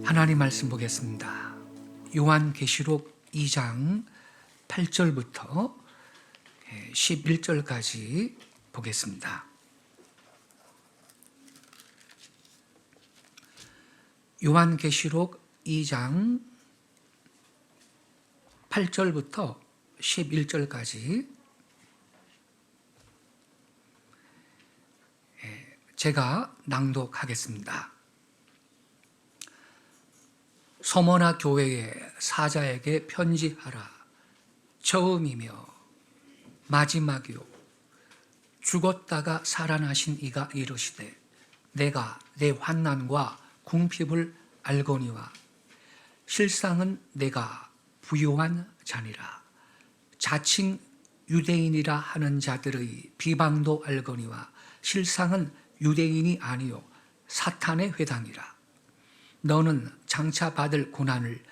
하나님 말씀 보겠습니다. 요한계시록 2장 8절부터 11절까지 보겠습니다. 요한계시록 2장 8절부터 11절까지 제가 낭독하겠습니다. 서머나 교회의 사자에게 편지하라. 처음이며 마지막이요 죽었다가 살아나신 이가 이르시되 내가 내 환난과 궁핍을 알거니와 실상은 내가 부요한 자니라. 자칭 유대인이라 하는 자들의 비방도 알거니와 실상은 유대인이 아니요 사탄의 회당이라. 너는 장차 받을 고난을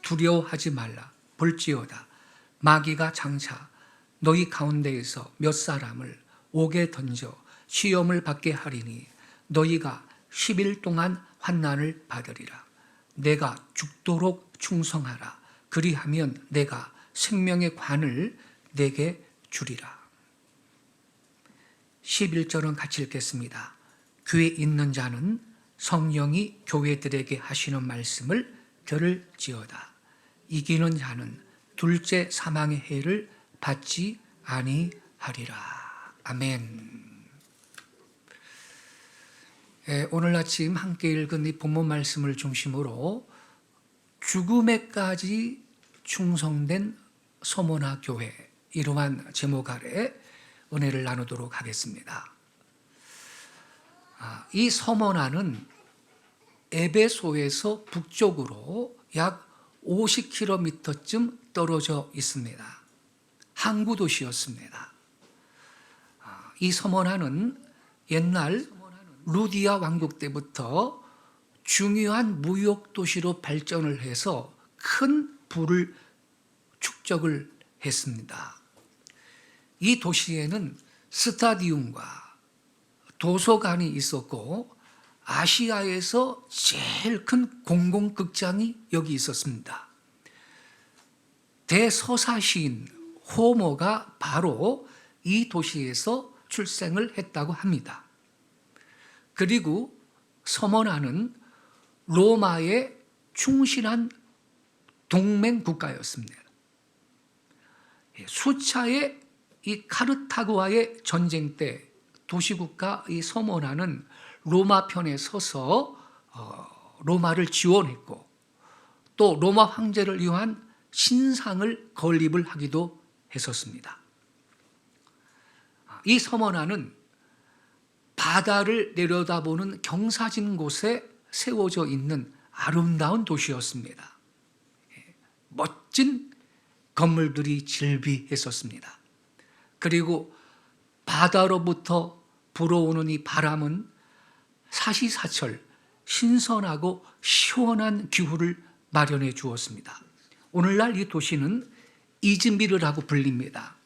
두려워하지 말라. 볼지어다 마귀가 장차 너희 가운데에서 몇 사람을 옥에 던져 시험을 받게 하리니 너희가 10일 동안 환난을 받으리라. 내가 죽도록 충성하라. 그리하면 내가 생명의 관을 내게 주리라. 11절은 같이 읽겠습니다. 귀에 있는 자는 성령이 교회들에게 하시는 말씀을 들을지어다. 이기는 자는 둘째 사망의 해를 받지 아니하리라. 아멘. 오늘 아침 함께 읽은 이 본문 말씀을 중심으로 죽음에까지 충성된 서머나 교회, 이러한 제목 아래 은혜를 나누도록 하겠습니다. 이 서머나는 에베소에서 북쪽으로 약 50km쯤 떨어져 있습니다. 항구 도시였습니다. 이 서머나는 옛날 루디아 왕국 때부터 중요한 무역 도시로 발전을 해서 큰 부를 축적을 했습니다. 이 도시에는 스타디움과 도서관이 있었고 아시아에서 제일 큰 공공극장이 여기 있었습니다. 대서사시인 호모가 바로 이 도시에서 출생을 했다고 합니다. 그리고 서머나는 로마의 충실한 동맹 국가였습니다. 수차의 이 카르타고와의 전쟁 때 도시국가 이 서머나는 로마 편에 서서 로마를 지원했고 또 로마 황제를 위한 신상을 건립을 하기도 했었습니다. 이 서머나는 바다를 내려다보는 경사진 곳에 세워져 있는 아름다운 도시였습니다. 멋진 건물들이 즐비했었습니다. 그리고 바다로부터 불어오는 이 바람은 사시사철 신선하고 시원한 기후를 마련해 주었습니다. 오늘날 이 도시는 이즈미르라고 불립니다.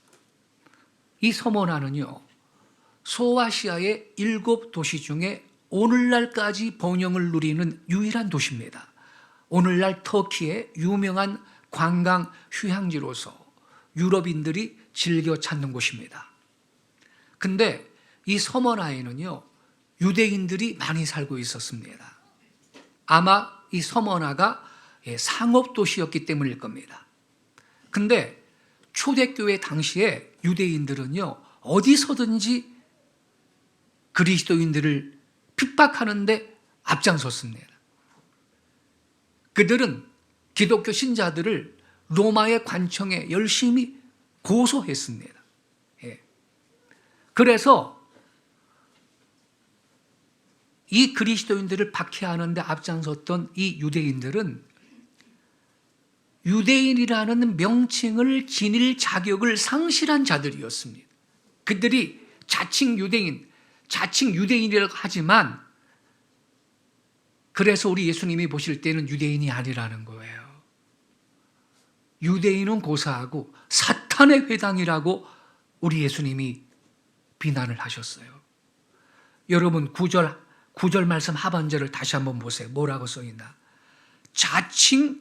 이 서머나는요, 소아시아의 7도시 중에 오늘날까지 번영을 누리는 유일한 도시입니다. 오늘날 터키의 유명한 관광 휴양지로서 유럽인들이 즐겨 찾는 곳입니다. 근데 이 서머나에는요, 유대인들이 많이 살고 있었습니다. 아마 이 서머나가 상업도시였기 때문일 겁니다. 근데 초대교회 당시에 유대인들은요, 어디서든지 그리스도인들을 핍박하는데 앞장섰습니다. 그들은 기독교 신자들을 로마의 관청에 열심히 고소했습니다. 그래서 이 그리스도인들을 박해하는데 앞장섰던 이 유대인들은 유대인이라는 명칭을 지닐 자격을 상실한 자들이었습니다. 그들이 자칭 유대인이라고 하지만 그래서 우리 예수님이 보실 때는 유대인이 아니라는 거예요. 유대인은 고사하고 사탄의 회당이라고 우리 예수님이 비난을 하셨어요. 여러분 9절 말씀 하반절을 다시 한번 보세요. 뭐라고 써있나? 자칭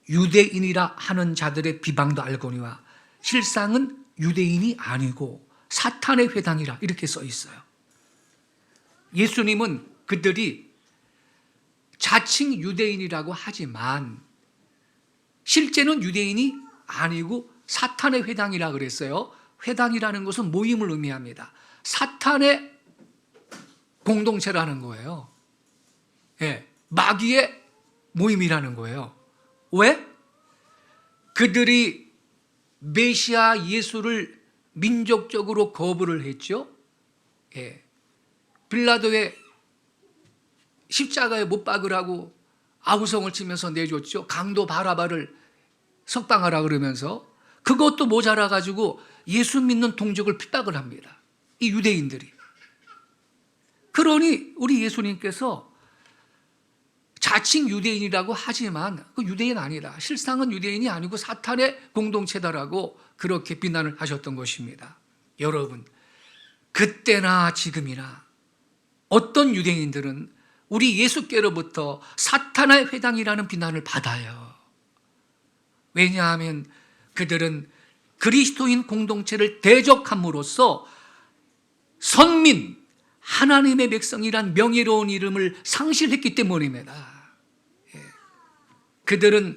유대인이라 하는 자들의 비방도 알거니와 실상은 유대인이 아니고 사탄의 회당이라 이렇게 써 있어요. 예수님은 그들이 자칭 유대인이라고 하지만 실제는 유대인이 아니고 사탄의 회당이라 그랬어요. 회당이라는 것은 모임을 의미합니다. 사탄의 공동체라는 거예요. 예, 마귀의 모임이라는 거예요. 왜? 그들이 메시아 예수를 민족적으로 거부를 했죠. 예, 빌라도의 십자가에 못 박으라고 아우성을 치면서 내줬죠. 강도 바라바를 석방하라 그러면서 그것도 모자라 가지고 예수 믿는 동족을 핍박을 합니다. 이 유대인들이. 그러니 우리 예수님께서 자칭 유대인이라고 하지만 그 유대인 아니다. 실상은 유대인이 아니고 사탄의 공동체다라고 그렇게 비난을 하셨던 것입니다. 여러분, 그때나 지금이나 어떤 유대인들은 우리 예수께로부터 사탄의 회당이라는 비난을 받아요. 왜냐하면 그들은 그리스도인 공동체를 대적함으로써 선민, 하나님의 백성이란 명예로운 이름을 상실했기 때문입니다. 그들은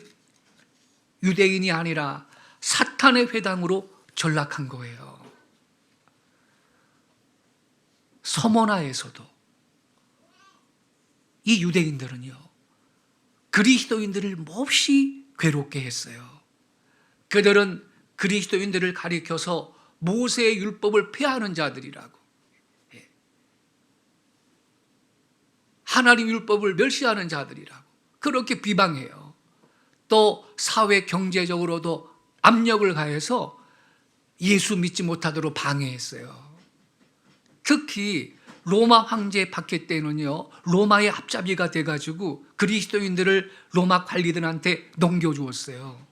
유대인이 아니라 사탄의 회당으로 전락한 거예요. 서머나에서도 이 유대인들은요, 그리스도인들을 몹시 괴롭게 했어요. 그들은 그리스도인들을 가리켜서 모세의 율법을 폐하는 자들이라고, 하나님 율법을 멸시하는 자들이라고 그렇게 비방해요. 또 사회 경제적으로도 압력을 가해서 예수 믿지 못하도록 방해했어요. 특히 로마 황제 박해 때는요, 로마의 앞잡이가 돼가지고 그리스도인들을 로마 관리들한테 넘겨주었어요.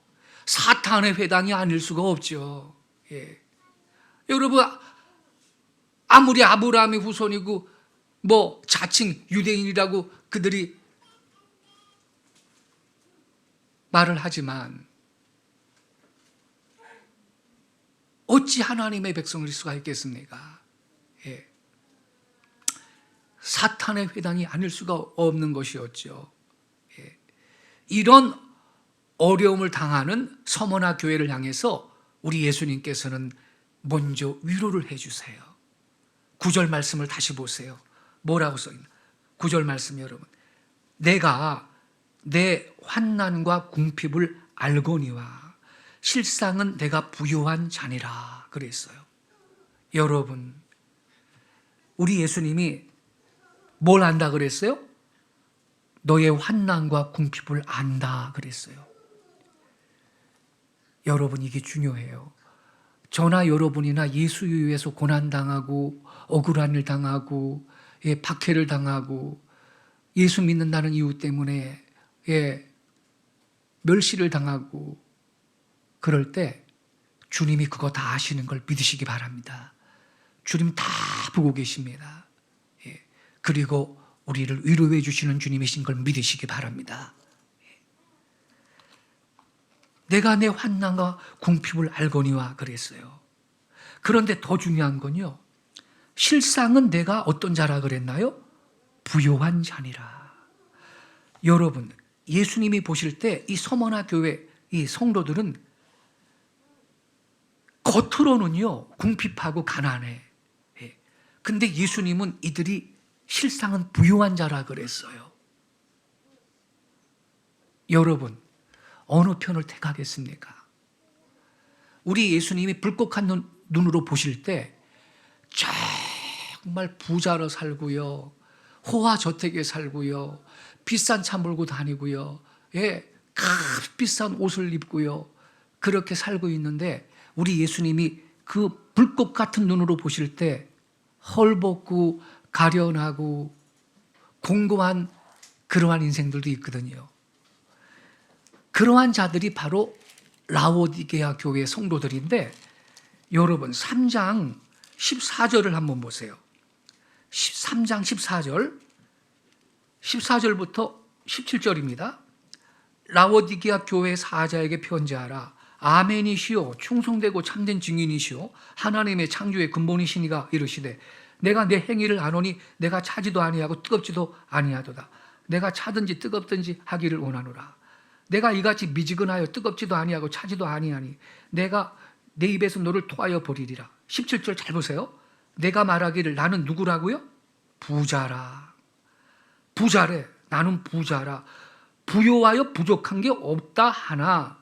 사탄의 회당이 아닐 수가 없죠. 예. 여러분, 아무리 아브라함의 후손이고 뭐 자칭 유대인이라고 그들이 말을 하지만 어찌 하나님의 백성일 수가 있겠습니까? 예. 사탄의 회당이 아닐 수가 없는 것이었죠. 예. 이런 어려움을 당하는 서머나 교회를 향해서 우리 예수님께서는 먼저 위로를 해주세요. 9절 말씀을 다시 보세요. 뭐라고 써있나? 9절 말씀 여러분. 내가 내 환난과 궁핍을 알거니와 실상은 내가 부요한 자니라 그랬어요. 여러분, 우리 예수님이 뭘 안다 그랬어요? 너의 환난과 궁핍을 안다 그랬어요. 여러분, 이게 중요해요. 저나 여러분이나 예수 위해서 고난당하고 억울한 일 당하고 박해를 당하고 예수 믿는다는 이유 때문에 멸시를 당하고 그럴 때 주님이 그거 다 아시는 걸 믿으시기 바랍니다. 주님 다 보고 계십니다. 그리고 우리를 위로해 주시는 주님이신 걸 믿으시기 바랍니다. 내가 내 환난과 궁핍을 알거니와 그랬어요. 그런데 더 중요한 건요, 실상은 내가 어떤 자라 그랬나요? 부요한 자니라. 여러분, 예수님이 보실 때 이 서머나 교회 이 성도들은 겉으로는요 궁핍하고 가난해. 근데 예수님은 이들이 실상은 부요한 자라 그랬어요. 여러분, 어느 편을 택하겠습니까? 우리 예수님이 불꽃한 눈으로 보실 때 정말 부자로 살고요, 호화저택에 살고요, 비싼 차 몰고 다니고요, 비싼 옷을 입고요, 그렇게 살고 있는데 우리 예수님이 그 불꽃 같은 눈으로 보실 때 헐벗고 가련하고 공고한 그러한 인생들도 있거든요. 그러한 자들이 바로 라오디게아 교회 성도들인데, 여러분 3장 14절을 한번 보세요. 3장 14절, 14절부터 17절입니다. 라오디게아 교회 사자에게 편지하라. 아멘이시오 충성되고 참된 증인이시오 하나님의 창조의 근본이시니가 이르시되 내가 내 행위를 아노니 내가 차지도 아니하고 뜨겁지도 아니하도다. 내가 차든지 뜨겁든지 하기를 원하노라. 내가 이같이 미지근하여 뜨겁지도 아니하고 차지도 아니하니 내가 내 입에서 너를 토하여 버리리라. 17절 잘 보세요. 내가 말하기를 나는 누구라고요? 부자라. 부자래. 나는 부자라. 부요하여 부족한 게 없다 하나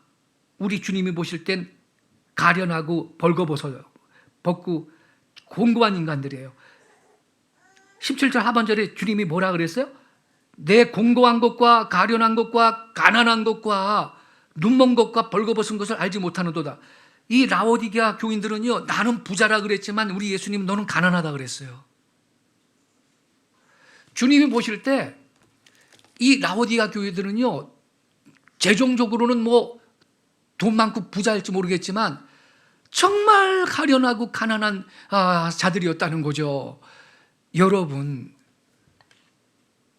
우리 주님이 보실 땐 가련하고 벗고 공고한 인간들이에요. 17절 하반절에 주님이 뭐라 그랬어요? 내 공고한 것과 가련한 것과 가난한 것과 눈먼 것과 벌거벗은 것을 알지 못하는도다. 이 라오디게아 교인들은요, 나는 부자라 그랬지만 우리 예수님은 너는 가난하다 그랬어요. 주님이 보실 때 이 라오디게아 교인들은요, 재정적으로는 뭐 돈 많고 부자일지 모르겠지만 정말 가련하고 가난한 자들이었다는 거죠. 여러분,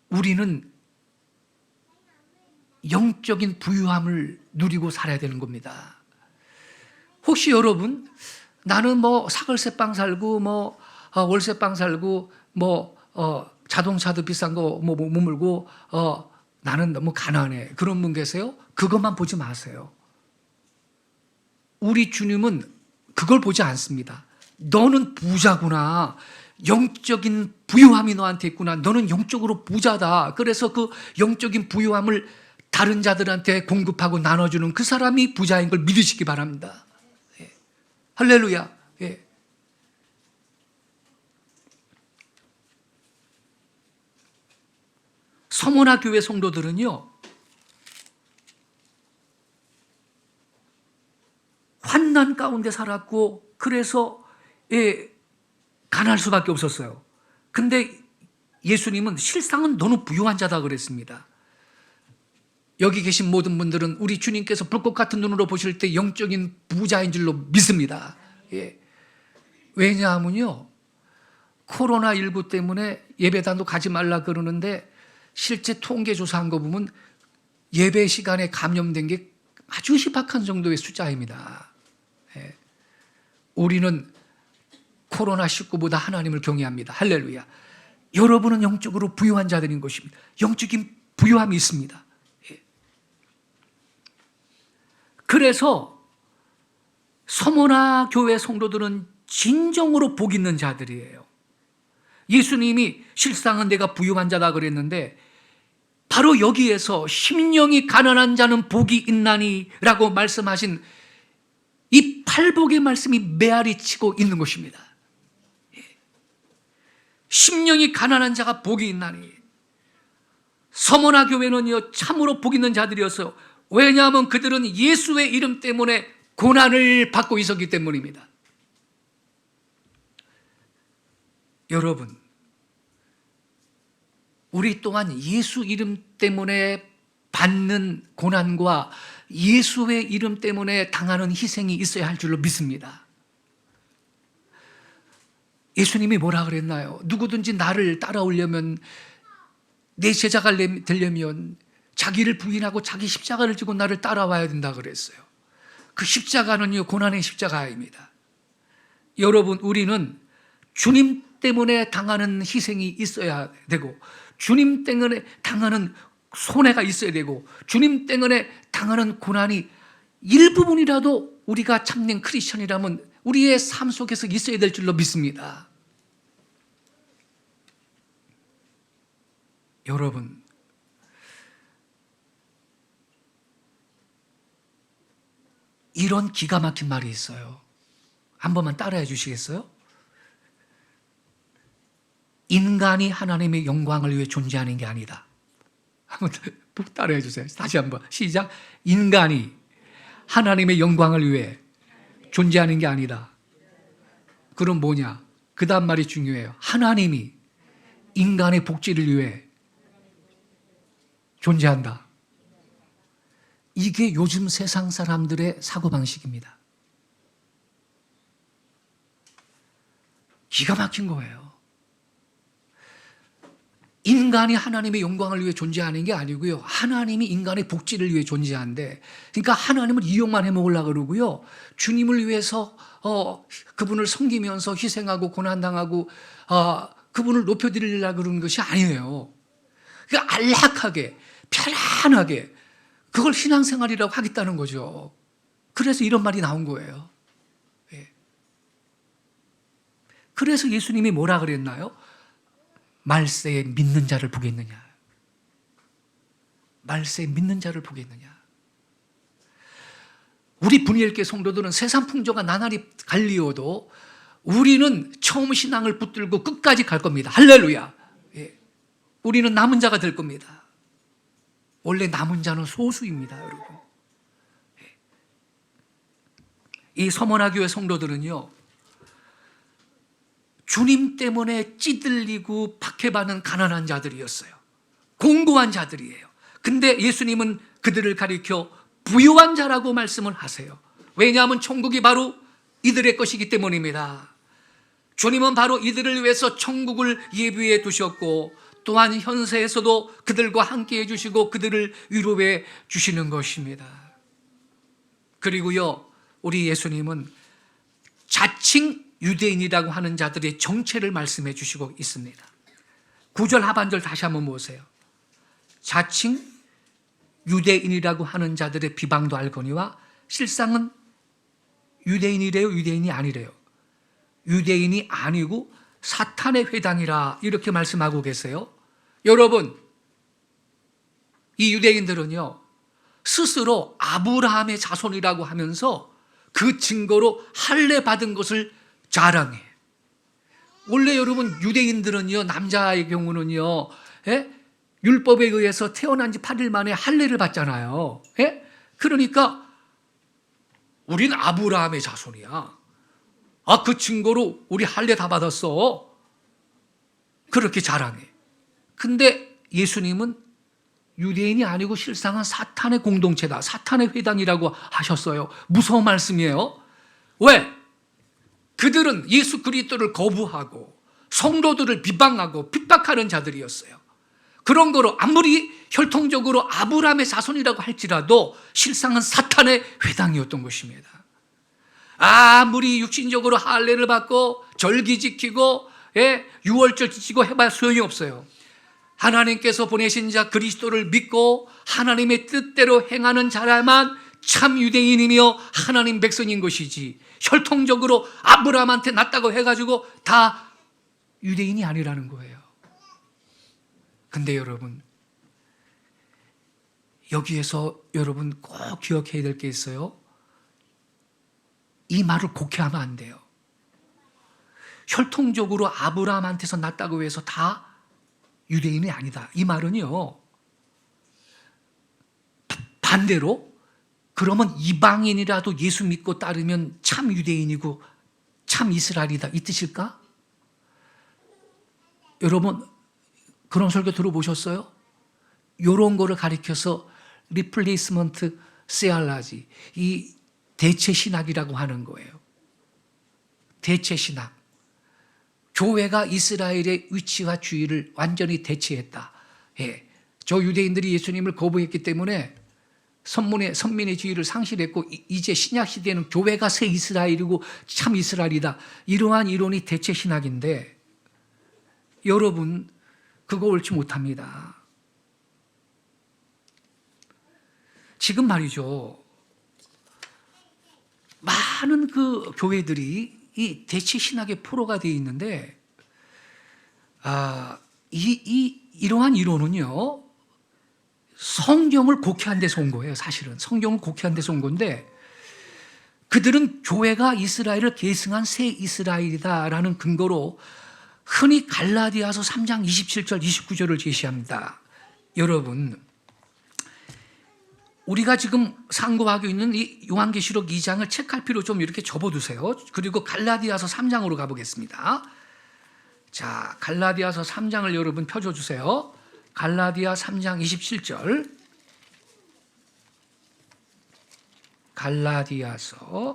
우리는 영적인 부유함을 누리고 살아야 되는 겁니다. 혹시 여러분, 나는 뭐 사글세빵 살고 월세빵 살고 자동차도 비싼 거 못 몰고 나는 너무 가난해. 그런 분 계세요? 그것만 보지 마세요. 우리 주님은 그걸 보지 않습니다. 너는 부자구나. 영적인 부유함이 너한테 있구나. 너는 영적으로 부자다. 그래서 그 영적인 부유함을 다른 자들한테 공급하고 나눠주는 그 사람이 부자인 걸 믿으시기 바랍니다. 예. 할렐루야. 예. 서머나 교회 성도들은요, 환난 가운데 살았고 그래서 가난할 수밖에 없었어요. 근데 예수님은 실상은 너는 부유한 자다 그랬습니다. 여기 계신 모든 분들은 우리 주님께서 불꽃 같은 눈으로 보실 때 영적인 부자인 줄로 믿습니다. 예. 왜냐하면요, 코로나19 때문에 예배단도 가지 말라 그러는데 실제 통계 조사한 거 보면 예배 시간에 감염된 게 아주 희박한 정도의 숫자입니다. 예. 우리는 코로나19보다 하나님을 경외합니다. 할렐루야. 여러분은 영적으로 부유한 자들인 것입니다. 영적인 부유함이 있습니다. 예. 그래서 서머나 교회 성도들은 진정으로 복 있는 자들이에요. 예수님이 실상은 내가 부유한 자다 그랬는데 바로 여기에서 심령이 가난한 자는 복이 있나니 라고 말씀하신 이 팔복의 말씀이 메아리 치고 있는 것입니다. 심령이 가난한 자가 복이 있나니. 서머나 교회는요, 참으로 복 있는 자들이었어요. 왜냐하면 그들은 예수의 이름 때문에 고난을 받고 있었기 때문입니다. 여러분, 우리 또한 예수 이름 때문에 받는 고난과 예수의 이름 때문에 당하는 희생이 있어야 할 줄로 믿습니다. 예수님이 뭐라 그랬나요? 누구든지 나를 따라오려면, 내 제자가 되려면 자기를 부인하고 자기 십자가를 지고 나를 따라와야 된다 그랬어요. 그 십자가는요, 고난의 십자가입니다. 여러분, 우리는 주님 때문에 당하는 희생이 있어야 되고, 주님 때문에 당하는 손해가 있어야 되고, 주님 때문에 당하는 고난이 일부분이라도 우리가 참된 크리스천이라면 우리의 삶 속에서 있어야 될 줄로 믿습니다. 여러분, 이런 기가 막힌 말이 있어요. 한 번만 따라해 주시겠어요? 인간이 하나님의 영광을 위해 존재하는 게 아니다. 한번 따라해 주세요. 다시 한번 시작. 인간이 하나님의 영광을 위해 존재하는 게 아니다. 그럼 뭐냐? 그 다음 말이 중요해요. 하나님이 인간의 복지를 위해 존재한다. 이게 요즘 세상 사람들의 사고방식입니다. 기가 막힌 거예요. 인간이 하나님의 영광을 위해 존재하는 게 아니고요. 하나님이 인간의 복지를 위해 존재하는데, 그러니까 하나님을 이용만 해먹으려고 그러고요. 주님을 위해서 그분을 섬기면서 희생하고 고난당하고 그분을 높여드리려고 그러는 것이 아니에요. 그러니까 안락하게 편안하게 그걸 신앙생활이라고 하겠다는 거죠. 그래서 이런 말이 나온 거예요. 예. 그래서 예수님이 뭐라 그랬나요? 말세에 믿는 자를 보겠느냐. 말세에 믿는 자를 보겠느냐. 우리 분이엘교회 성도들은 세상 풍조가 나날이 갈리어도 우리는 처음 신앙을 붙들고 끝까지 갈 겁니다. 할렐루야. 예. 우리는 남은 자가 될 겁니다. 원래 남은 자는 소수입니다, 여러분. 예. 이 서머나교회 성도들은요, 주님 때문에 찌들리고 박해받는 가난한 자들이었어요. 공고한 자들이에요. 근데 예수님은 그들을 가리켜 부유한 자라고 말씀을 하세요. 왜냐하면 천국이 바로 이들의 것이기 때문입니다. 주님은 바로 이들을 위해서 천국을 예비해 두셨고, 또한 현세에서도 그들과 함께 해주시고 그들을 위로해 주시는 것입니다. 그리고요, 우리 예수님은 자칭 유대인이라고 하는 자들의 정체를 말씀해 주시고 있습니다. 9절 하반절 다시 한번 보세요. 자칭 유대인이라고 하는 자들의 비방도 알거니와 실상은 유대인이래요, 유대인이 아니래요. 유대인이 아니고 사탄의 회당이라 이렇게 말씀하고 계세요. 여러분, 이 유대인들은요, 스스로 아브라함의 자손이라고 하면서 그 증거로 할례 받은 것을 자랑해. 원래 여러분 유대인들은요, 남자의 경우는요, 율법에 의해서 태어난 지 8일 만에 할례를 받잖아요. 그러니까 우린 아브라함의 자손이야. 그 증거로 우리 할례 다 받았어. 그렇게 자랑해. 근데 예수님은 유대인이 아니고 실상은 사탄의 공동체다, 사탄의 회당이라고 하셨어요. 무서운 말씀이에요. 왜? 그들은 예수 그리스도를 거부하고 성도들을 비방하고 핍박하는 자들이었어요. 그런 거로 아무리 혈통적으로 아브라함의 자손이라고 할지라도 실상은 사탄의 회당이었던 것입니다. 아무리 육신적으로 할례를 받고 절기 지키고 유월절 지키고 해봐야 소용이 없어요. 하나님께서 보내신 자 그리스도를 믿고 하나님의 뜻대로 행하는 자라만 참 유대인이며 하나님 백성인 것이지, 혈통적으로 아브라함한테 났다고 해가지고 다 유대인이 아니라는 거예요. 근데 여러분, 여기에서 여러분 꼭 기억해야 될 게 있어요. 이 말을 곡해하면 안 돼요. 혈통적으로 아브라함한테서 났다고 해서 다 유대인이 아니다. 이 말은요, 반대로 그러면 이방인이라도 예수 믿고 따르면 참 유대인이고 참 이스라엘이다, 이 뜻일까? 여러분 그런 설교 들어보셨어요? 이런 거를 가리켜서 리플레이스먼트 세알라지, 이 대체 신학이라고 하는 거예요. 대체 신학. 교회가 이스라엘의 위치와 주의를 완전히 대체했다. 저 유대인들이 예수님을 거부했기 때문에 선민의 지위를 상실했고, 이제 신약 시대에는 교회가 새 이스라엘이고 참 이스라엘이다. 이러한 이론이 대체 신학인데, 여러분 그거 옳지 못합니다. 지금 말이죠, 많은 그 교회들이 이 대체 신학의 포로가 되어 있는데, 이러한 이론은요, 성경을 곡해한 데서 온 거예요. 사실은 성경을 곡해한 데서 온 건데, 그들은 교회가 이스라엘을 계승한 새 이스라엘이다라는 근거로 흔히 갈라디아서 3장 27절 29절을 제시합니다. 여러분, 우리가 지금 상고하고 있는 이 요한계시록 2장을 책할 필요 좀 이렇게 접어두세요. 그리고 갈라디아서 3장으로 가보겠습니다. 자, 갈라디아서 3장을 여러분 펴줘주세요. 갈라디아 3장 27절. 갈라디아서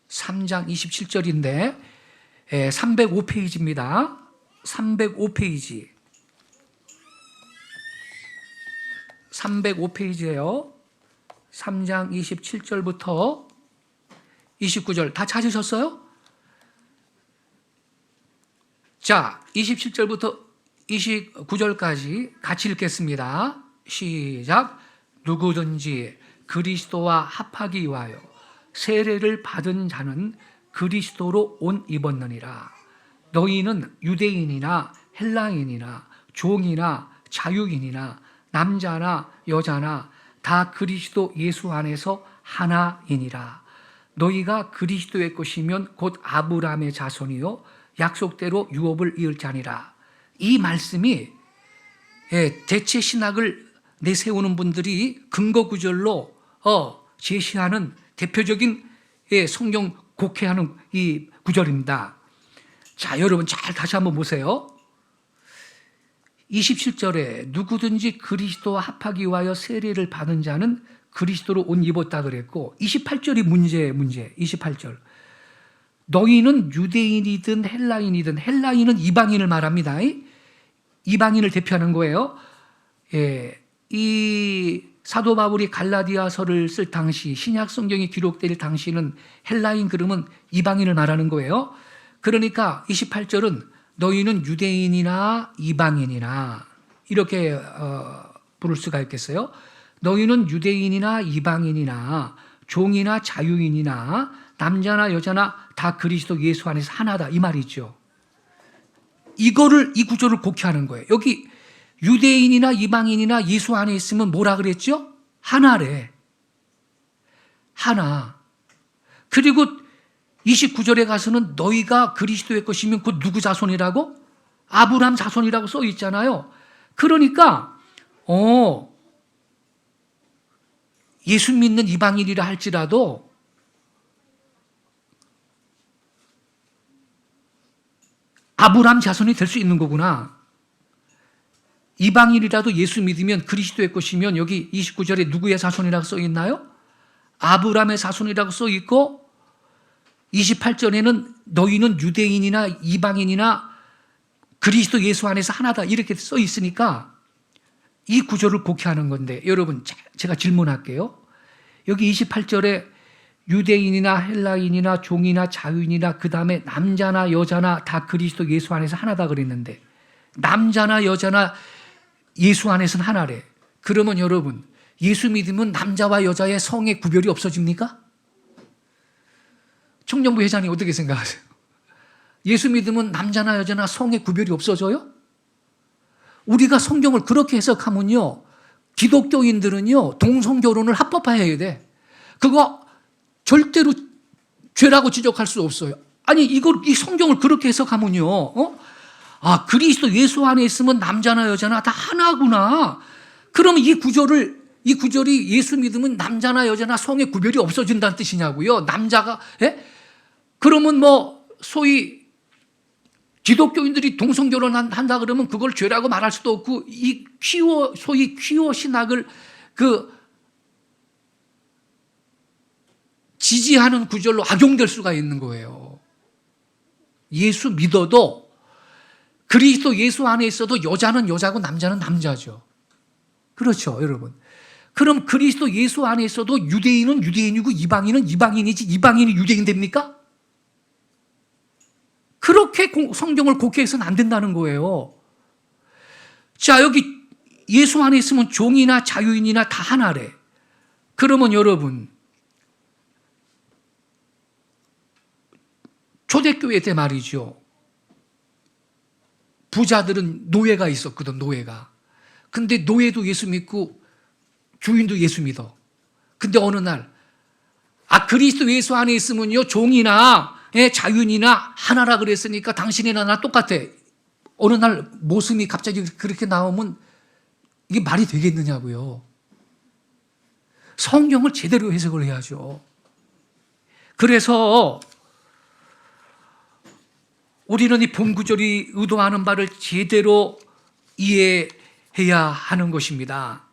3장 27절인데 305페이지입니다. 305페이지. 305페이지예요. 3장 27절부터 29절 다 찾으셨어요? 자, 27절부터 29절까지 같이 읽겠습니다. 시작. 누구든지 그리스도와 합하기 위하여 세례를 받은 자는 그리스도로 옷 입었느니라. 너희는 유대인이나 헬라인이나 종이나 자유인이나 남자나 여자나 다 그리스도 예수 안에서 하나이니라. 너희가 그리스도의 것이면 곧 아브라함의 자손이요 약속대로 유업을 이을 자니라. 이 말씀이 대체 신학을 내세우는 분들이 근거 구절로 제시하는 대표적인 성경 곡해하는 이 구절입니다. 자, 여러분 잘 다시 한번 보세요. 27절에 누구든지 그리스도와 합하기 위하여 세례를 받은 자는 그리스도로 옷 입었다 그랬고, 28절이 문제 28절. 너희는 유대인이든 헬라인이든, 헬라인은 이방인을 말합니다. 이방인을 대표하는 거예요. 이 사도 바울이 갈라디아서를 쓸 당시, 신약 성경이 기록될 당시는 헬라인 그러면 이방인을 말하는 거예요. 그러니까 28절은 너희는 유대인이나 이방인이나 이렇게 부를 수가 있겠어요. 너희는 유대인이나 이방인이나 종이나 자유인이나 남자나 여자나 다 그리스도 예수 안에서 하나다 이 말이죠. 이 구절을 곡해하는 거예요. 여기 유대인이나 이방인이나 예수 안에 있으면 뭐라 그랬죠? 하나래. 하나. 그리고 29절에 가서는 너희가 그리스도의 것이면 곧 누구 자손이라고? 아브라함 자손이라고 써 있잖아요. 그러니까 예수 믿는 이방인이라 할지라도 아브라함 자손이 될 수 있는 거구나. 이방인이라도 예수 믿으면 그리스도의 것이면 여기 29절에 누구의 자손이라고 써 있나요? 아브라함의 자손이라고 써 있고 28절에는 너희는 유대인이나 이방인이나 그리스도 예수 안에서 하나다 이렇게 써 있으니까 이 구절을 곡해하는 건데, 여러분 제가 질문할게요. 여기 28절에 유대인이나 헬라인이나 종이나 자유인이나 그 다음에 남자나 여자나 다 그리스도 예수 안에서 하나다 그랬는데, 남자나 여자나 예수 안에서는 하나래. 그러면 여러분 예수 믿으면 남자와 여자의 성의 구별이 없어집니까? 청년부 회장님 어떻게 생각하세요? 예수 믿으면 남자나 여자나 성의 구별이 없어져요? 우리가 성경을 그렇게 해석하면요, 기독교인들은요 동성결혼을 합법화해야 돼. 그거 절대로 죄라고 지적할 수 없어요. 아니 이 성경을 그렇게 해석하면요, 그리스도 예수 안에 있으면 남자나 여자나 다 하나구나. 그러면 이 구절이 예수 믿으면 남자나 여자나 성의 구별이 없어진다는 뜻이냐고요? 남자가 그러면 소위 기독교인들이 동성결혼한다 그러면 그걸 죄라고 말할 수도 없고, 이 소위 퀴어 신학을 지지하는 구절로 악용될 수가 있는 거예요. 예수 믿어도 그리스도 예수 안에 있어도 여자는 여자고 남자는 남자죠. 그렇죠, 여러분. 그럼 그리스도 예수 안에 있어도 유대인은 유대인이고 이방인은 이방인이지 이방인이 유대인 됩니까? 그렇게 성경을 곡해서는 안 된다는 거예요. 자, 여기 예수 안에 있으면 종이나 자유인이나 다 하나래. 그러면 여러분 초대교회 때 말이죠, 부자들은 노예가 있었거든, 노예가. 근데 노예도 예수 믿고 주인도 예수 믿어. 근데 어느 날 그리스도 예수 안에 있으면요 종이나 자유인이나 하나라 그랬으니까 당신이나 나 똑같아. 어느 날 모습이 갑자기 그렇게 나오면 이게 말이 되겠느냐고요. 성경을 제대로 해석을 해야죠. 그래서 우리는 이 본구절이 의도하는 바를 제대로 이해해야 하는 것입니다.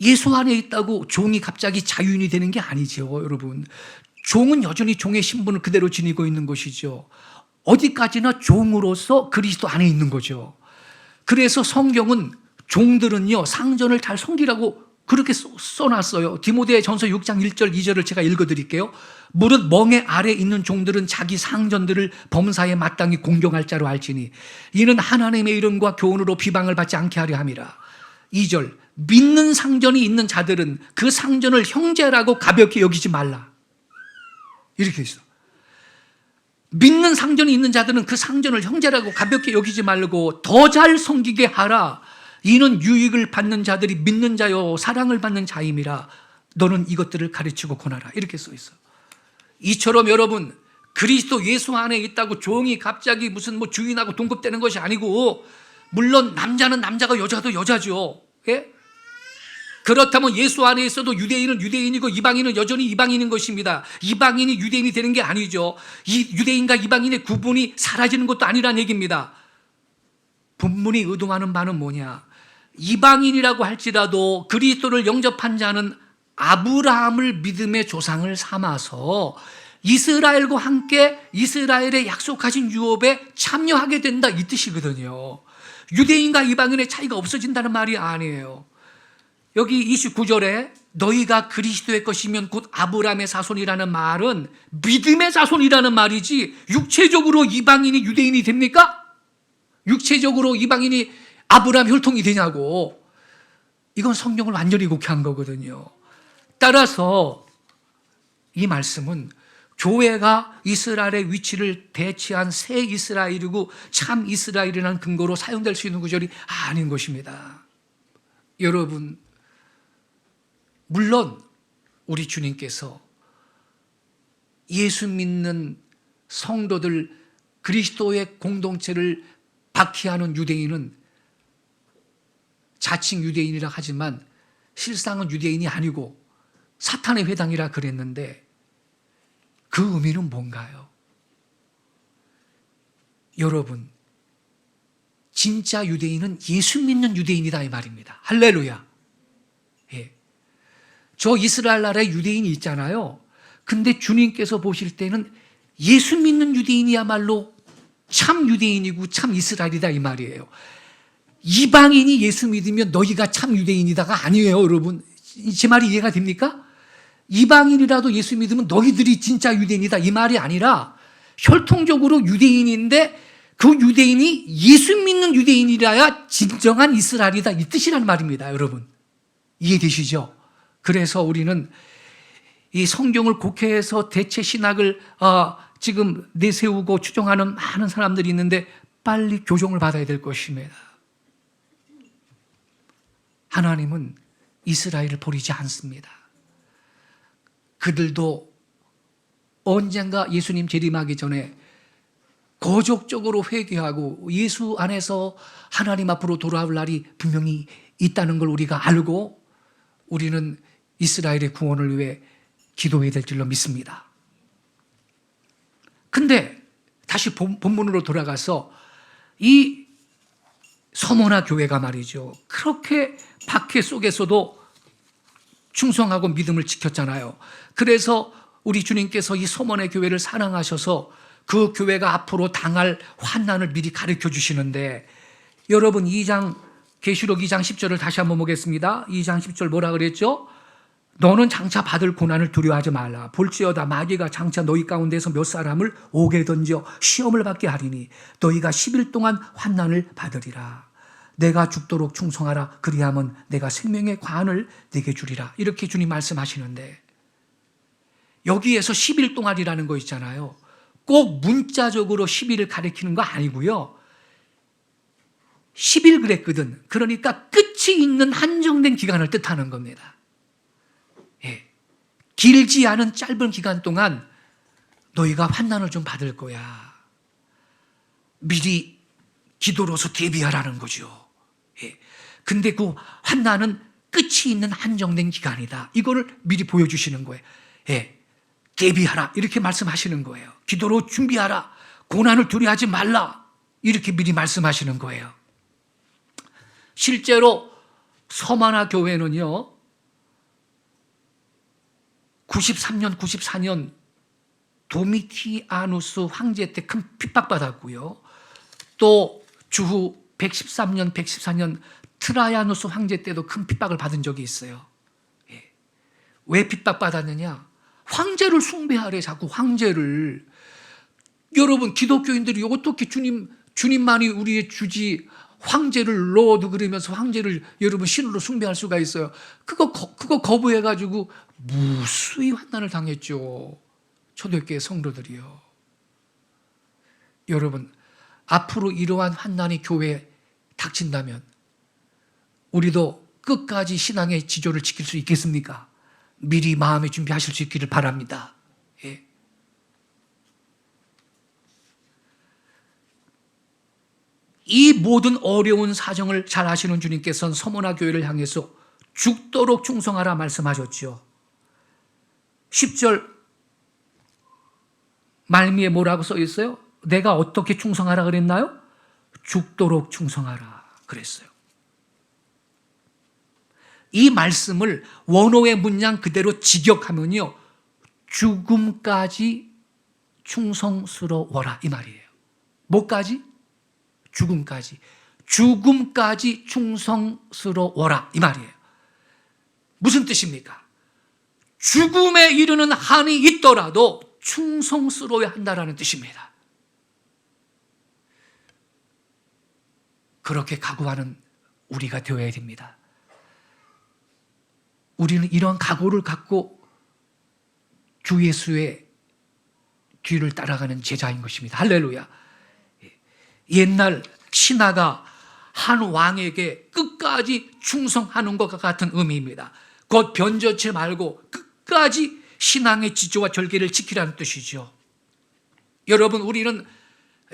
예수 안에 있다고 종이 갑자기 자유인이 되는 게 아니죠, 여러분. 종은 여전히 종의 신분을 그대로 지니고 있는 것이죠. 어디까지나 종으로서 그리스도 안에 있는 거죠. 그래서 성경은 종들은요, 상전을 잘 섬기라고 그렇게 써놨어요. 디모데전서 6장 1절 2절을 제가 읽어드릴게요. 무릇 멍에 아래 있는 종들은 자기 상전들을 범사에 마땅히 공경할 자로 알지니 이는 하나님의 이름과 교훈으로 비방을 받지 않게 하려 함이라. 2절, 믿는 상전이 있는 자들은 그 상전을 형제라고 가볍게 여기지 말라. 이렇게 있어. 믿는 상전이 있는 자들은 그 상전을 형제라고 가볍게 여기지 말고 더 잘 섬기게 하라. 이는 유익을 받는 자들이 믿는 자요 사랑을 받는 자임이라. 너는 이것들을 가르치고 권하라. 이렇게 써 있어. 이처럼 여러분, 그리스도 예수 안에 있다고 종이 갑자기 무슨 주인하고 동급되는 것이 아니고, 물론 남자는 남자가 여자도 여자죠. 예? 그렇다면 예수 안에 있어도 유대인은 유대인이고 이방인은 여전히 이방인인 것입니다. 이방인이 유대인이 되는 게 아니죠. 이 유대인과 이방인의 구분이 사라지는 것도 아니란 얘기입니다. 본문이 의도하는 바는 뭐냐? 이방인이라고 할지라도 그리스도를 영접한 자는 아브라함을 믿음의 조상을 삼아서 이스라엘과 함께 이스라엘의 약속하신 유업에 참여하게 된다, 이 뜻이거든요. 유대인과 이방인의 차이가 없어진다는 말이 아니에요. 여기 29절에 너희가 그리스도의 것이면 곧 아브라함의 자손이라는 말은 믿음의 자손이라는 말이지, 육체적으로 이방인이 유대인이 됩니까? 육체적으로 이방인이 아브라함 혈통이 되냐고. 이건 성경을 완전히 곡해한 거거든요. 따라서 이 말씀은 교회가 이스라엘의 위치를 대체한 새 이스라엘이고 참 이스라엘이라는 근거로 사용될 수 있는 구절이 아닌 것입니다. 여러분, 물론 우리 주님께서 예수 믿는 성도들, 그리스도의 공동체를 박해하는 유대인은 자칭 유대인이라 하지만 실상은 유대인이 아니고 사탄의 회당이라 그랬는데, 그 의미는 뭔가요? 여러분, 진짜 유대인은 예수 믿는 유대인이다, 이 말입니다. 할렐루야. 예. 저 이스라엘 나라에 유대인이 있잖아요. 근데 주님께서 보실 때는 예수 믿는 유대인이야말로 참 유대인이고 참 이스라엘이다, 이 말이에요. 이방인이 예수 믿으면 너희가 참 유대인이다가 아니에요, 여러분. 제 말이 이해가 됩니까? 이방인이라도 예수 믿으면 너희들이 진짜 유대인이다, 이 말이 아니라 혈통적으로 유대인인데 그 유대인이 예수 믿는 유대인이라야 진정한 이스라엘이다, 이 뜻이라는 말입니다. 여러분, 이해되시죠? 그래서 우리는 이 성경을 곡해해서 대체 신학을 지금 내세우고 추종하는 많은 사람들이 있는데 빨리 교정을 받아야 될 것입니다. 하나님은 이스라엘을 버리지 않습니다. 그들도 언젠가 예수님 재림하기 전에 거족적으로 회개하고 예수 안에서 하나님 앞으로 돌아올 날이 분명히 있다는 걸 우리가 알고 우리는 이스라엘의 구원을 위해 기도해야 될 줄로 믿습니다. 근데 다시 본문으로 돌아가서 이 서머나 교회가 말이죠, 그렇게 박해 속에서도 충성하고 믿음을 지켰잖아요. 그래서 우리 주님께서 이 서머나 교회를 사랑하셔서 그 교회가 앞으로 당할 환난을 미리 가르쳐 주시는데, 여러분, 계시록 2장 10절을 다시 한번 보겠습니다. 2장 10절 뭐라 그랬죠? 너는 장차 받을 고난을 두려워하지 말라. 볼지어다 마귀가 장차 너희 가운데서 몇 사람을 옥에 던져 시험을 받게 하리니 너희가 10일 동안 환난을 받으리라. 내가 죽도록 충성하라. 그리하면 내가 생명의 관을 내게 주리라. 이렇게 주님 말씀하시는데, 여기에서 10일 동안이라는 거 있잖아요. 꼭 문자적으로 10일을 가리키는 거 아니고요. 10일 그랬거든. 그러니까 끝이 있는 한정된 기간을 뜻하는 겁니다. 예. 길지 않은 짧은 기간 동안 너희가 환난을 좀 받을 거야. 미리 기도로서 대비하라는 거죠. 예. 근데 그 환난은 끝이 있는 한정된 기간이다. 이거를 미리 보여주시는 거예요. 예. 대비하라, 이렇게 말씀하시는 거예요. 기도로 준비하라, 고난을 두려워하지 말라, 이렇게 미리 말씀하시는 거예요. 실제로 서머나 교회는요, 93년, 94년 도미티아누스 황제 때 큰 핍박받았고요. 또 주후 113년, 114년 트라야누스 황제 때도 큰 핍박을 받은 적이 있어요. 예. 왜 핍박받았느냐? 황제를 숭배하래, 자꾸 황제를. 여러분, 기독교인들이 어떻게 주님만이 우리의 주지, 황제를 로드 그러면서 황제를 여러분 신으로 숭배할 수가 있어요. 그거 거부해가지고 무수히 환난을 당했죠. 초대교회 성도들이요. 여러분, 앞으로 이러한 환난이 교회에 닥친다면 우리도 끝까지 신앙의 지조를 지킬 수 있겠습니까? 미리 마음의 준비하실 수 있기를 바랍니다. 예. 이 모든 어려운 사정을 잘 아시는 주님께서는 서머나 교회를 향해서 죽도록 충성하라 말씀하셨죠. 10절 말미에 뭐라고 써 있어요? 내가 어떻게 충성하라 그랬나요? 죽도록 충성하라 그랬어요. 이 말씀을 원어의 문장 그대로 직역하면요, 죽음까지 충성스러워라 이 말이에요. 뭐까지? 죽음까지. 죽음까지 충성스러워라 이 말이에요. 무슨 뜻입니까? 죽음에 이르는 한이 있더라도 충성스러워야 한다라는 뜻입니다. 그렇게 각오하는 우리가 되어야 됩니다. 우리는 이런 각오를 갖고 주 예수의 뒤를 따라가는 제자인 것입니다. 할렐루야. 옛날 신하가 한 왕에게 끝까지 충성하는 것과 같은 의미입니다. 곧 변조치 말고 끝까지 신앙의 지조와 절개를 지키라는 뜻이죠. 여러분, 우리는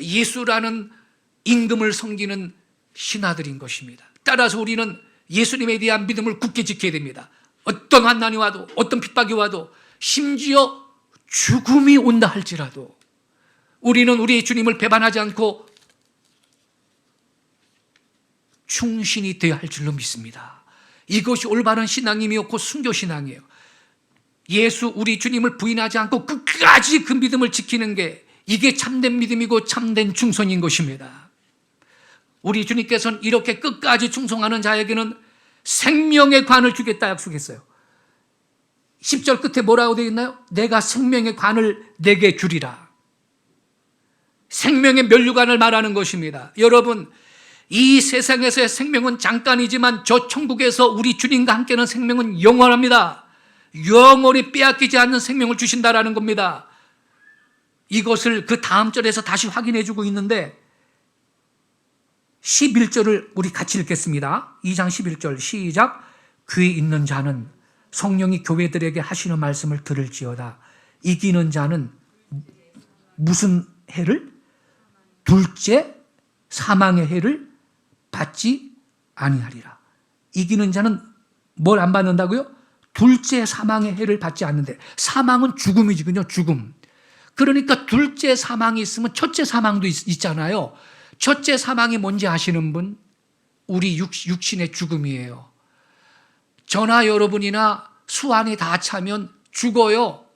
예수라는 임금을 섬기는 신하들인 것입니다. 따라서 우리는 예수님에 대한 믿음을 굳게 지켜야 됩니다. 어떤 환난이 와도, 어떤 핍박이 와도, 심지어 죽음이 온다 할지라도 우리는 우리의 주님을 배반하지 않고 충신이 되어야 할 줄로 믿습니다. 이것이 올바른 신앙이며 곧 순교신앙이에요. 예수 우리 주님을 부인하지 않고 끝까지 그 믿음을 지키는 게, 이게 참된 믿음이고 참된 충성인 것입니다. 우리 주님께서는 이렇게 끝까지 충성하는 자에게는 생명의 관을 주겠다 약속했어요. 10절 끝에 뭐라고 되어 있나요? 내가 생명의 관을 내게 주리라. 생명의 면류관을 말하는 것입니다. 여러분, 이 세상에서의 생명은 잠깐이지만 저 천국에서 우리 주님과 함께하는 생명은 영원합니다. 영원히 빼앗기지 않는 생명을 주신다라는 겁니다. 이것을 그 다음 절에서 다시 확인해 주고 있는데 11절을 우리 같이 읽겠습니다. 2장 11절 시작. 귀 있는 자는 성령이 교회들에게 하시는 말씀을 들을지어다. 이기는 자는 무슨 해를? 둘째 사망의 해를 받지 아니하리라. 이기는 자는 뭘 안 받는다고요? 둘째 사망의 해를 받지 않는데, 사망은 죽음이지군요. 죽음. 그러니까 둘째 사망이 있으면 첫째 사망도 있잖아요. 첫째 사망이 뭔지 아시는 분? 우리 육신의 죽음이에요. 저나 여러분이나 수완이 다 차면 죽어요.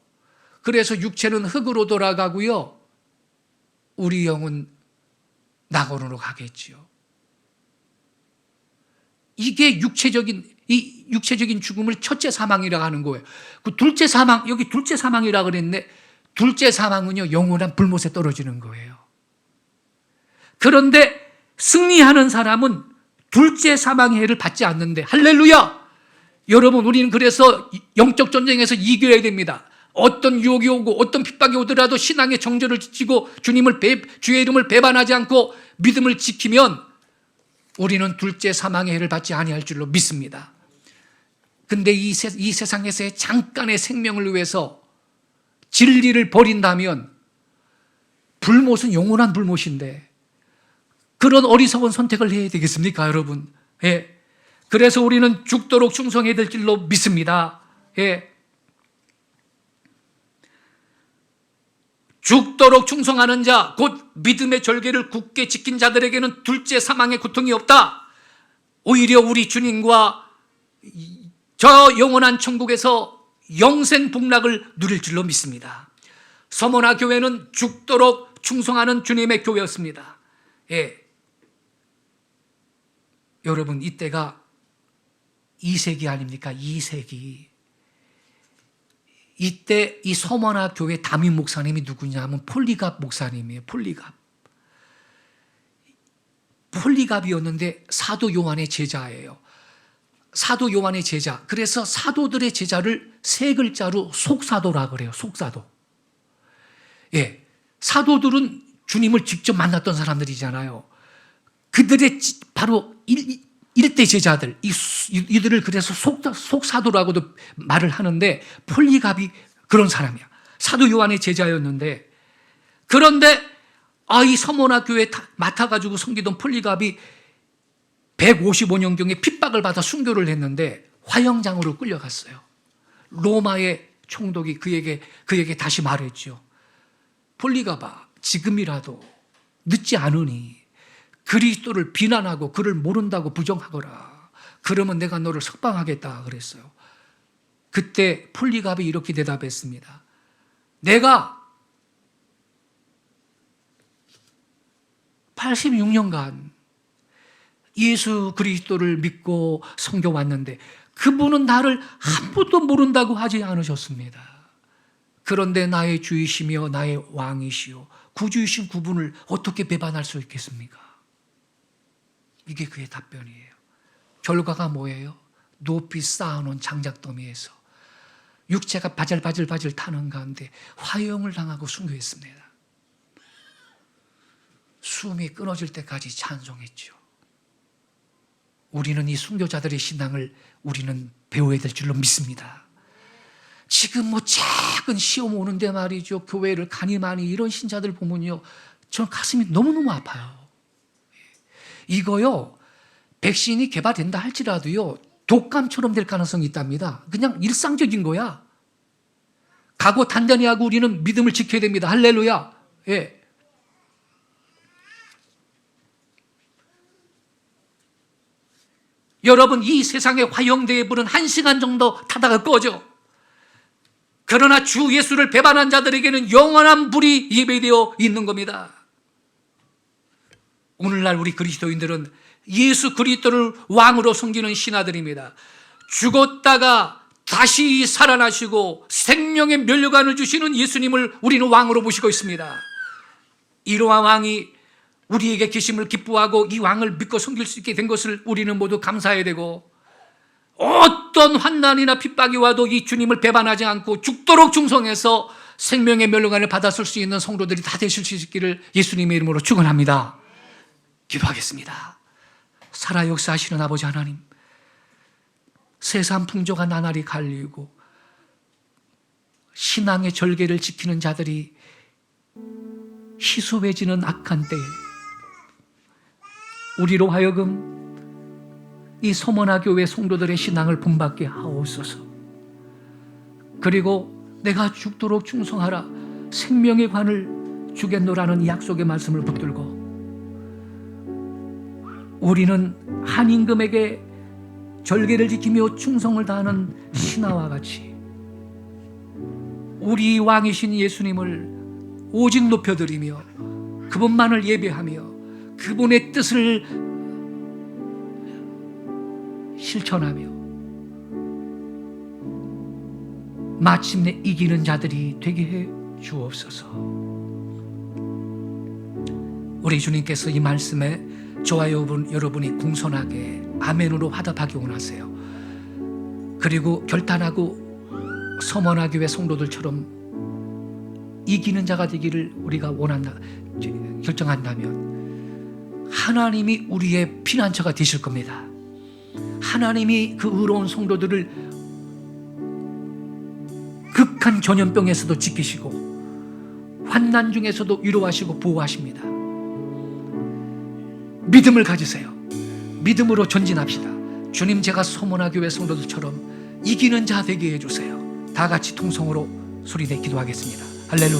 그래서 육체는 흙으로 돌아가고요, 우리 영은 낙원으로 가겠지요. 이게 이 육체적인 죽음을 첫째 사망이라고 하는 거예요. 그 둘째 사망, 여기 둘째 사망이라고 그랬네. 둘째 사망은요, 영원한 불못에 떨어지는 거예요. 그런데 승리하는 사람은 둘째 사망의 해를 받지 않는데, 할렐루야! 여러분, 우리는 그래서 영적 전쟁에서 이겨야 됩니다. 어떤 유혹이 오고 어떤 핍박이 오더라도 신앙의 정절을 지키고 주의 이름을 배반하지 않고 믿음을 지키면 우리는 둘째 사망의 해를 받지 아니할 줄로 믿습니다. 근데 이 세상에서의 잠깐의 생명을 위해서 진리를 버린다면 불못은 영원한 불못인데 그런 어리석은 선택을 해야 되겠습니까, 여러분? 예. 그래서 우리는 죽도록 충성해야 될 줄로 믿습니다. 예. 죽도록 충성하는 자, 곧 믿음의 절개를 굳게 지킨 자들에게는 둘째 사망의 고통이 없다. 오히려 우리 주님과 저 영원한 천국에서 영생 복락을 누릴 줄로 믿습니다. 서머나 교회는 죽도록 충성하는 주님의 교회였습니다. 예. 여러분, 이때가 2세기 아닙니까? 2세기. 이때 이 서머나 교회 담임 목사님이 누구냐 하면 폴리갑 목사님이에요. 폴리갑이었는데 사도 요한의 제자예요. 사도 요한의 제자. 그래서 사도들의 제자를 세 글자로 속사도라 그래요. 속사도. 예. 사도들은 주님을 직접 만났던 사람들이잖아요. 그들의 바로 일대 제자들, 이들을 그래서 속사도라고도 말을 하는데, 폴리갑이 그런 사람이야. 사도 요한의 제자였는데, 그런데 이 서머나 교회 맡아가지고 섬기던 폴리갑이 155년경에 핍박을 받아 순교를 했는데 화형장으로 끌려갔어요. 로마의 총독이 그에게 다시 말했죠. 폴리갑아, 지금이라도 늦지 않으니 그리스도를 비난하고 그를 모른다고 부정하거라. 그러면 내가 너를 석방하겠다 그랬어요. 그때 폴리갑이 이렇게 대답했습니다. 내가 86년간 예수 그리스도를 믿고 섬겨왔는데 그분은 나를 한 번도 모른다고 하지 않으셨습니다. 그런데 나의 주이시며 나의 왕이시오 구주이신 그분을 어떻게 배반할 수 있겠습니까? 이게 그의 답변이에요. 결과가 뭐예요? 높이 쌓아놓은 장작더미에서 육체가 바질바질 타는 가운데 화형을 당하고 순교했습니다. 숨이 끊어질 때까지 찬송했죠. 우리는 이 순교자들의 신앙을 우리는 배워야 될 줄로 믿습니다. 지금 작은 시험 오는데 말이죠. 교회를 가니 많이 이런 신자들 보면요. 저는 가슴이 너무너무 아파요. 이거요. 백신이 개발된다 할지라도요. 독감처럼 될 가능성이 있답니다. 그냥 일상적인 거야. 각오 단단히 하고 우리는 믿음을 지켜야 됩니다. 할렐루야. 예. 여러분, 이 세상의 화형대의 불은 1시간 정도 타다가 꺼져. 그러나 주 예수를 배반한 자들에게는 영원한 불이 예배되어 있는 겁니다. 오늘날 우리 그리스도인들은 예수 그리스도를 왕으로 섬기는 신하들입니다. 죽었다가 다시 살아나시고 생명의 면류관을 주시는 예수님을 우리는 왕으로 모시고 있습니다. 이러한 왕이 우리에게 계심을 기뻐하고 이 왕을 믿고 섬길 수 있게 된 것을 우리는 모두 감사해야 되고, 어떤 환난이나 핍박이 와도 이 주님을 배반하지 않고 죽도록 충성해서 생명의 멸류관을 받았을 수 있는 성도들이 다 되실 수 있기를 예수님의 이름으로 축원합니다. 기도하겠습니다. 살아 역사하시는 아버지 하나님, 세상 풍조가 나날이 갈리고 신앙의 절개를 지키는 자들이 희소해지는 악한 때에 우리로 하여금 이 서머나 교회 성도들의 신앙을 본받게 하옵소서. 그리고 내가 죽도록 충성하라 생명의 관을 주겠노라는 약속의 말씀을 붙들고 우리는 한 임금에게 절개를 지키며 충성을 다하는 신하와 같이 우리 왕이신 예수님을 오직 높여드리며 그분만을 예배하며 그분의 뜻을 실천하며 마침내 이기는 자들이 되게 해 주옵소서. 우리 주님께서 이 말씀에 저와 여러분이 공손하게 아멘으로 화답하기 원하세요. 그리고 결단하고 서머나 교회 성도들처럼 이기는 자가 되기를 우리가 결정한다면 하나님이 우리의 피난처가 되실 겁니다. 하나님이 그 의로운 성도들을 극한 전염병에서도 지키시고 환난 중에서도 위로하시고 보호하십니다. 믿음을 가지세요. 믿음으로 전진합시다. 주님, 제가 서머나 교회 성도들처럼 이기는 자 되게 해주세요. 다 같이 통성으로 소리내 기도하겠습니다. 할렐루야.